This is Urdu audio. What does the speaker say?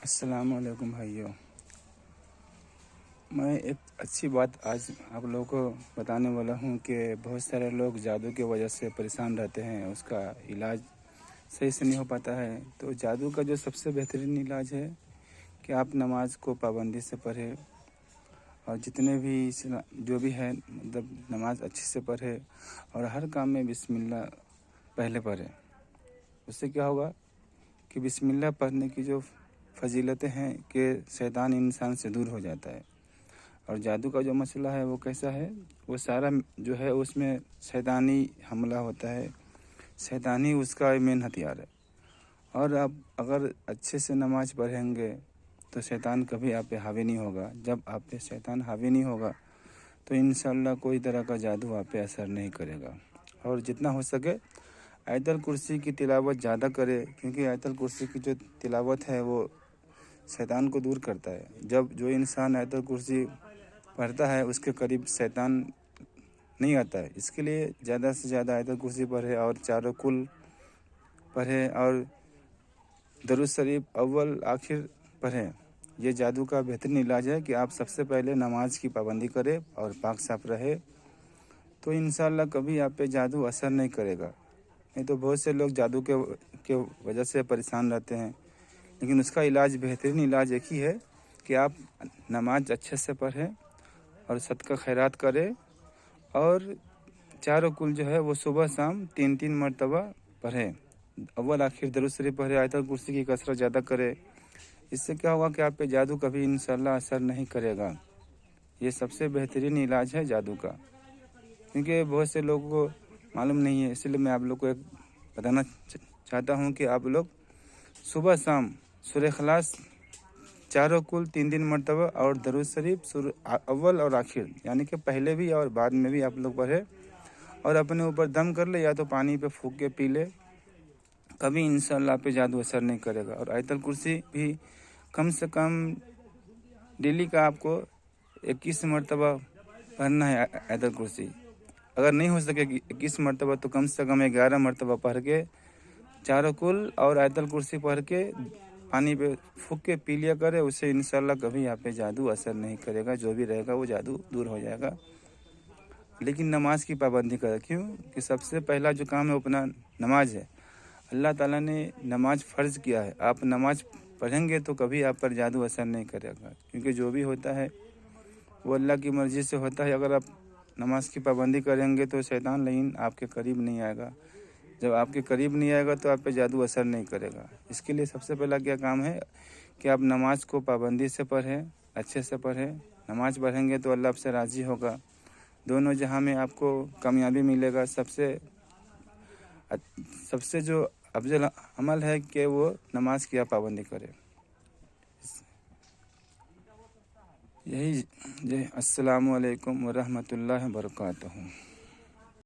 السلام علیکم بھائیوں، میں ایک اچھی بات آج آپ لوگوں کو بتانے والا ہوں کہ بہت سارے لوگ جادو کی وجہ سے پریشان رہتے ہیں، اس کا علاج صحیح سے نہیں ہو پاتا ہے۔ تو جادو کا جو سب سے بہترین علاج ہے کہ آپ نماز کو پابندی سے پڑھیں، اور جتنے بھی جو بھی ہے مطلب نماز اچھے سے پڑھے، اور ہر کام میں بسم اللہ پہلے پڑھیں۔ اس سے کیا ہوگا کہ بسم اللہ پڑھنے کی جو فضیلتیں ہیں کہ شیطان انسان سے دور ہو جاتا ہے۔ اور جادو کا جو مسئلہ ہے وہ کیسا ہے، وہ سارا جو ہے اس میں شیطانی حملہ ہوتا ہے، شیطانی اس کا مین ہتھیار ہے۔ اور آپ اگر اچھے سے نماز پڑھیں گے تو شیطان کبھی آپ پہ حاوی نہیں ہوگا۔ جب آپ پہ شیطان حاوی نہیں ہوگا تو انشاءاللہ کوئی طرح کا جادو آپ پہ اثر نہیں کرے گا۔ اور جتنا ہو سکے آیت الکرسی کی تلاوت زیادہ کرے، کیونکہ آیت الکرسی کی جو تلاوت ہے وہ شیطان کو دور کرتا ہے۔ جب جو انسان آیت الکرسی پڑھتا ہے اس کے قریب شیطان نہیں آتا ہے۔ اس کے لیے زیادہ سے زیادہ آیت الکرسی پڑھے، اور چاروں کل پڑھے، اور درود شریف اول آخر پڑھیں۔ یہ جادو کا بہترین علاج ہے کہ آپ سب سے پہلے نماز کی پابندی کریں اور پاک صاف رہے، تو انشاءاللہ کبھی آپ پہ جادو اثر نہیں کرے گا۔ نہیں تو بہت سے لوگ جادو کے وجہ سے پریشان رہتے ہیں، لیکن اس کا علاج بہترین علاج ایک ہی ہے کہ آپ نماز اچھے سے پڑھیں اور صدقہ خیرات کریں، اور چاروں کل جو ہے وہ صبح شام 3 مرتبہ پڑھیں۔ اول آخر درود شریف پڑھیں، آیت الکرسی کی کثرت زیادہ کرے۔ اس سے کیا ہوگا کہ آپ پہ جادو کبھی انشاءاللہ اثر نہیں کرے گا۔ یہ سب سے بہترین علاج ہے جادو کا، کیونکہ بہت سے لوگوں کو معلوم نہیں ہے، اس لیے میں آپ لوگ کو ایک بتانا چاہتا ہوں کہ آپ لوگ صبح شام سورہ اخلاص چاروں کل 3 مرتبہ، اور درود شریف اول اور آخر، یعنی کہ پہلے بھی اور بعد میں بھی آپ لوگ پڑھے، اور اپنے اوپر دم کر لے یا تو پانی پہ پھونک کے پی لے، کبھی انشاءاللہ پہ جادو اثر نہیں کرے گا۔ اور آیت الکرسی بھی کم سے کم ڈیلی کا آپ کو 21 مرتبہ پڑھنا ہے آیت الکرسی۔ اگر نہیں ہو سکے 21 مرتبہ تو کم سے کم 11 مرتبہ پڑھ کے چاروں کل اور آیت الکرسی پڑھ کے پانی پہ پھونک کے پی لیا کرے، اس سے انشاءاللہ کبھی آپ پہ جادو اثر نہیں کرے گا۔ جو بھی رہے گا وہ جادو دور ہو جائے گا۔ لیکن نماز کی پابندی کرے، کیوں کہ سب سے پہلا جو کام ہے اپنا نماز ہے۔ اللہ تعالیٰ نے نماز فرض کیا ہے، آپ نماز پڑھیں گے تو کبھی آپ پر جادو اثر نہیں کرے گا، کیونکہ جو بھی ہوتا ہے وہ اللہ کی مرضی سے ہوتا ہے۔ اگر آپ نماز کی پابندی کریں گے تو شیطان لعین آپ کے قریب نہیں آئے گا۔ جب آپ کے قریب نہیں آئے گا تو آپ پہ جادو اثر نہیں کرے گا۔ اس کے لیے سب سے پہلا کیا کام ہے کہ آپ نماز کو پابندی سے پڑھیں، اچھے سے پڑھیں۔ نماز پڑھیں گے تو اللہ آپ سے راضی ہوگا، دونوں جہاں میں آپ کو کامیابی ملے گا۔ سب سے جو افضل عمل ہے کہ وہ نماز کی آپ پابندی کریں۔ یہی السلام علیکم ورحمۃ اللہ وبرکاتہ۔